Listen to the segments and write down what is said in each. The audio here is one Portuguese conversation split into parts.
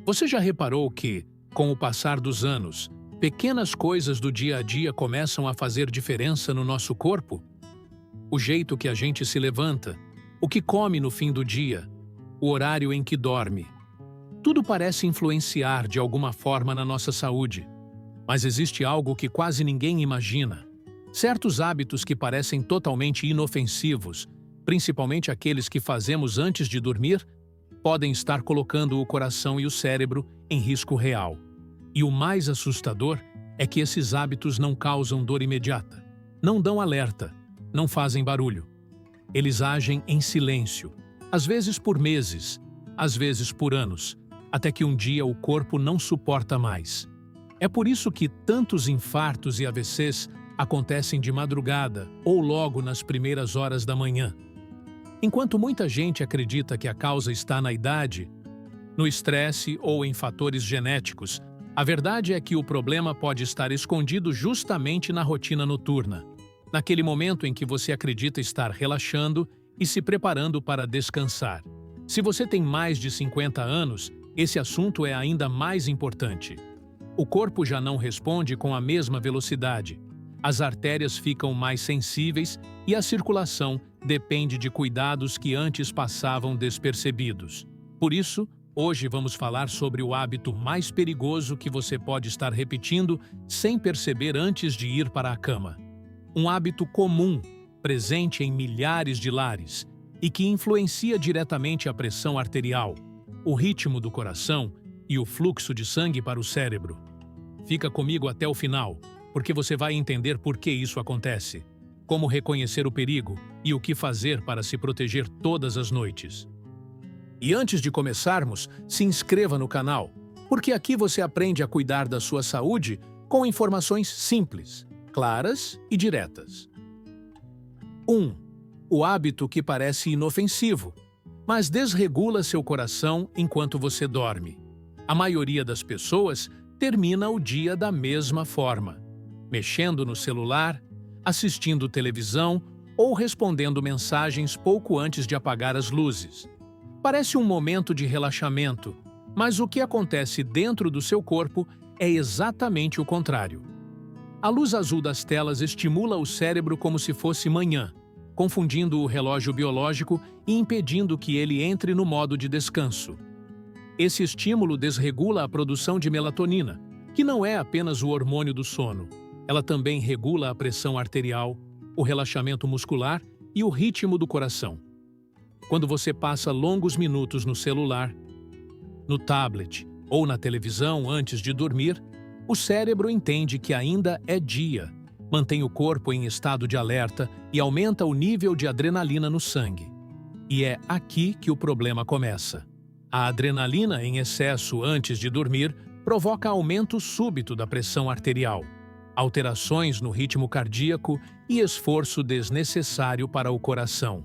Você já reparou que, com o passar dos anos, pequenas coisas do dia a dia começam a fazer diferença no nosso corpo? O jeito que a gente se levanta, o que come no fim do dia, o horário em que dorme. Tudo parece influenciar de alguma forma na nossa saúde. Mas existe algo que quase ninguém imagina. Certos hábitos que parecem totalmente inofensivos, principalmente aqueles que fazemos antes de dormir, podem estar colocando o coração e o cérebro em risco real. E o mais assustador é que esses hábitos não causam dor imediata, não dão alerta, não fazem barulho. Eles agem em silêncio, às vezes por meses, às vezes por anos, até que um dia o corpo não suporta mais. É por isso que tantos infartos e AVCs acontecem de madrugada ou logo nas primeiras horas da manhã. Enquanto muita gente acredita que a causa está na idade, no estresse ou em fatores genéticos, a verdade é que o problema pode estar escondido justamente na rotina noturna, naquele momento em que você acredita estar relaxando e se preparando para descansar. Se você tem mais de 50 anos, esse assunto é ainda mais importante. O corpo já não responde com a mesma velocidade. As artérias ficam mais sensíveis e a circulação depende de cuidados que antes passavam despercebidos. Por isso, hoje vamos falar sobre o hábito mais perigoso que você pode estar repetindo sem perceber antes de ir para a cama. Um hábito comum, presente em milhares de lares e que influencia diretamente a pressão arterial, o ritmo do coração e o fluxo de sangue para o cérebro. Fica comigo até o final, porque você vai entender por que isso acontece, como reconhecer o perigo e o que fazer para se proteger todas as noites. E antes de começarmos, se inscreva no canal, porque aqui você aprende a cuidar da sua saúde com informações simples, claras e diretas. 1. O hábito que parece inofensivo, mas desregula seu coração enquanto você dorme. A maioria das pessoas termina o dia da mesma forma, mexendo no celular, assistindo televisão ou respondendo mensagens pouco antes de apagar as luzes. Parece um momento de relaxamento, mas o que acontece dentro do seu corpo é exatamente o contrário. A luz azul das telas estimula o cérebro como se fosse manhã, confundindo o relógio biológico e impedindo que ele entre no modo de descanso. Esse estímulo desregula a produção de melatonina, que não é apenas o hormônio do sono. Ela também regula a pressão arterial, o relaxamento muscular e o ritmo do coração. Quando você passa longos minutos no celular, no tablet ou na televisão antes de dormir, o cérebro entende que ainda é dia, mantém o corpo em estado de alerta e aumenta o nível de adrenalina no sangue. E é aqui que o problema começa. A adrenalina em excesso antes de dormir provoca aumento súbito da pressão arterial, alterações no ritmo cardíaco e esforço desnecessário para o coração.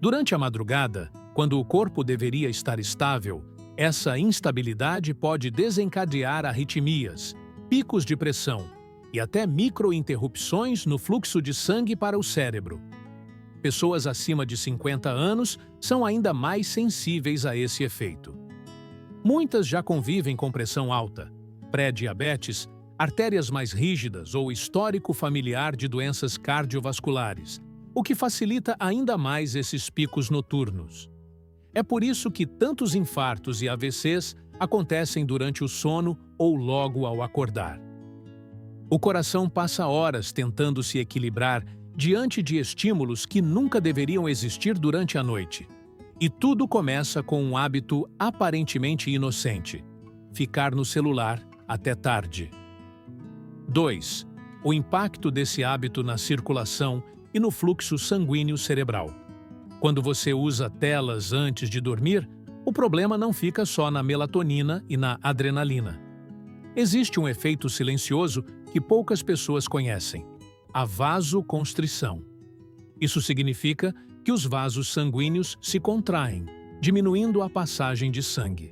Durante a madrugada, quando o corpo deveria estar estável, essa instabilidade pode desencadear arritmias, picos de pressão e até microinterrupções no fluxo de sangue para o cérebro. Pessoas acima de 50 anos são ainda mais sensíveis a esse efeito. Muitas já convivem com pressão alta, pré-diabetes, artérias mais rígidas ou histórico familiar de doenças cardiovasculares, o que facilita ainda mais esses picos noturnos. É por isso que tantos infartos e AVCs acontecem durante o sono ou logo ao acordar. O coração passa horas tentando se equilibrar diante de estímulos que nunca deveriam existir durante a noite. E tudo começa com um hábito aparentemente inocente: ficar no celular até tarde. 2. O impacto desse hábito na circulação e no fluxo sanguíneo cerebral. Quando você usa telas antes de dormir, o problema não fica só na melatonina e na adrenalina. Existe um efeito silencioso que poucas pessoas conhecem: a vasoconstrição. Isso significa que os vasos sanguíneos se contraem, diminuindo a passagem de sangue.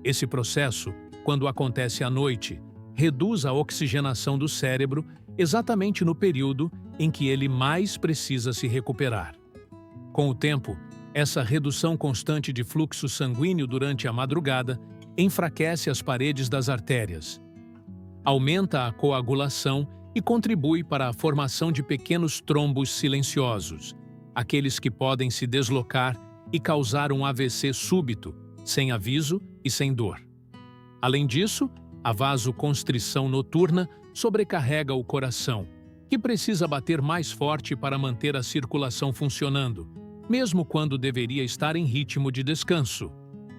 Esse processo, quando acontece à noite, reduz a oxigenação do cérebro exatamente no período em que ele mais precisa se recuperar. Com o tempo, essa redução constante de fluxo sanguíneo durante a madrugada enfraquece as paredes das artérias, aumenta a coagulação e contribui para a formação de pequenos trombos silenciosos, aqueles que podem se deslocar e causar um AVC súbito, sem aviso e sem dor. Além disso, a vasoconstrição noturna sobrecarrega o coração, que precisa bater mais forte para manter a circulação funcionando, mesmo quando deveria estar em ritmo de descanso.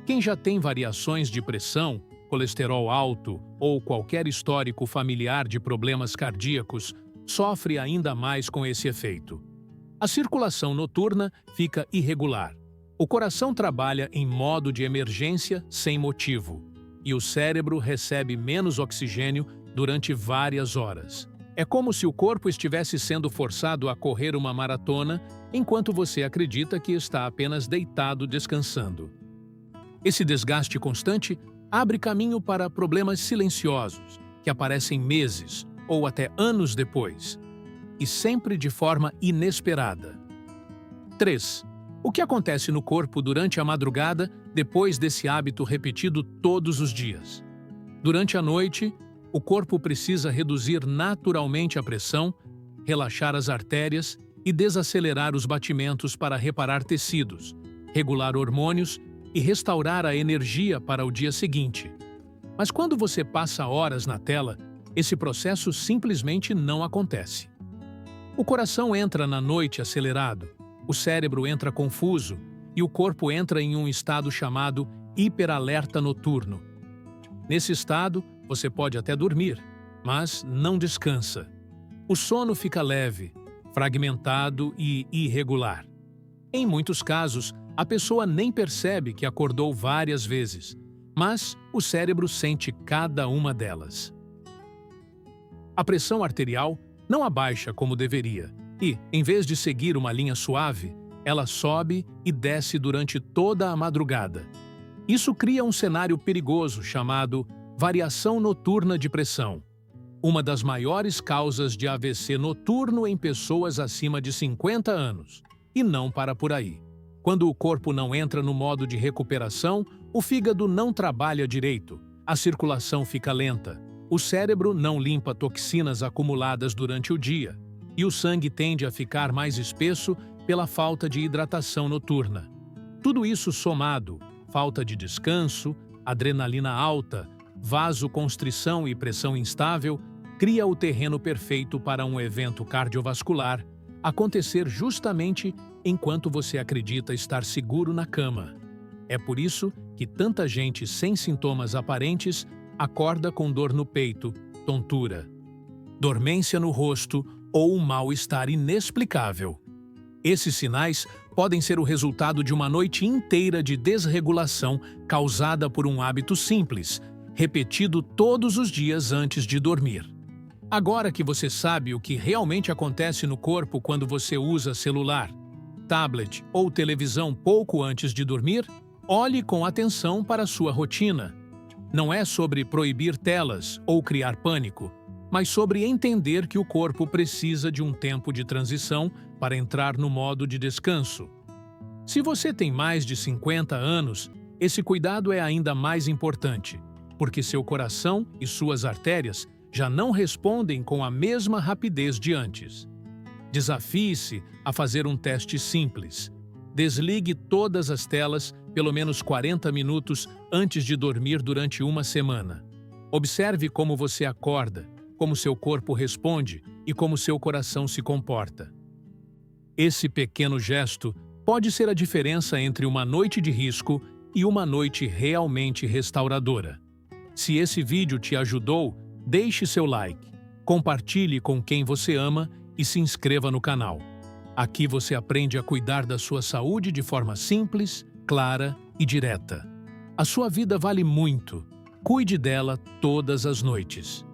Quem já tem variações de pressão, colesterol alto ou qualquer histórico familiar de problemas cardíacos sofre ainda mais com esse efeito. A circulação noturna fica irregular. O coração trabalha em modo de emergência sem motivo, e o cérebro recebe menos oxigênio durante várias horas. É como se o corpo estivesse sendo forçado a correr uma maratona enquanto você acredita que está apenas deitado descansando. Esse desgaste constante abre caminho para problemas silenciosos, que aparecem meses ou até anos depois, e sempre de forma inesperada. 3. O que acontece no corpo durante a madrugada depois desse hábito repetido todos os dias? Durante a noite, o corpo precisa reduzir naturalmente a pressão, relaxar as artérias e desacelerar os batimentos para reparar tecidos, regular hormônios e restaurar a energia para o dia seguinte. Mas quando você passa horas na tela, esse processo simplesmente não acontece. O coração entra na noite acelerado, o cérebro entra confuso e o corpo entra em um estado chamado hiperalerta noturno. Nesse estado, você pode até dormir, mas não descansa. O sono fica leve, fragmentado e irregular. Em muitos casos, a pessoa nem percebe que acordou várias vezes, mas o cérebro sente cada uma delas. A pressão arterial não abaixa como deveria e, em vez de seguir uma linha suave, ela sobe e desce durante toda a madrugada. Isso cria um cenário perigoso chamado variação noturna de pressão, uma das maiores causas de AVC noturno em pessoas acima de 50 anos. E não para por aí. Quando o corpo não entra no modo de recuperação, o fígado não trabalha direito, a circulação fica lenta, o cérebro não limpa toxinas acumuladas durante o dia, e o sangue tende a ficar mais espesso pela falta de hidratação noturna. Tudo isso somado, falta de descanso, adrenalina alta, vasoconstrição e pressão instável, cria o terreno perfeito para um evento cardiovascular acontecer justamente enquanto você acredita estar seguro na cama. É por isso que tanta gente sem sintomas aparentes acorda com dor no peito, tontura, dormência no rosto ou um mal-estar inexplicável. Esses sinais podem ser o resultado de uma noite inteira de desregulação causada por um hábito simples, repetido todos os dias antes de dormir. Agora que você sabe o que realmente acontece no corpo quando você usa celular, tablet ou televisão pouco antes de dormir, olhe com atenção para a sua rotina. Não é sobre proibir telas ou criar pânico, mas sobre entender que o corpo precisa de um tempo de transição para entrar no modo de descanso. Se você tem mais de 50 anos, esse cuidado é ainda mais importante, porque seu coração e suas artérias já não respondem com a mesma rapidez de antes. Desafie-se a fazer um teste simples. Desligue todas as telas pelo menos 40 minutos antes de dormir durante uma semana. Observe como você acorda, como seu corpo responde e como seu coração se comporta. Esse pequeno gesto pode ser a diferença entre uma noite de risco e uma noite realmente restauradora. Se esse vídeo te ajudou, deixe seu like, compartilhe com quem você ama e se inscreva no canal. Aqui você aprende a cuidar da sua saúde de forma simples, clara e direta. A sua vida vale muito. Cuide dela todas as noites.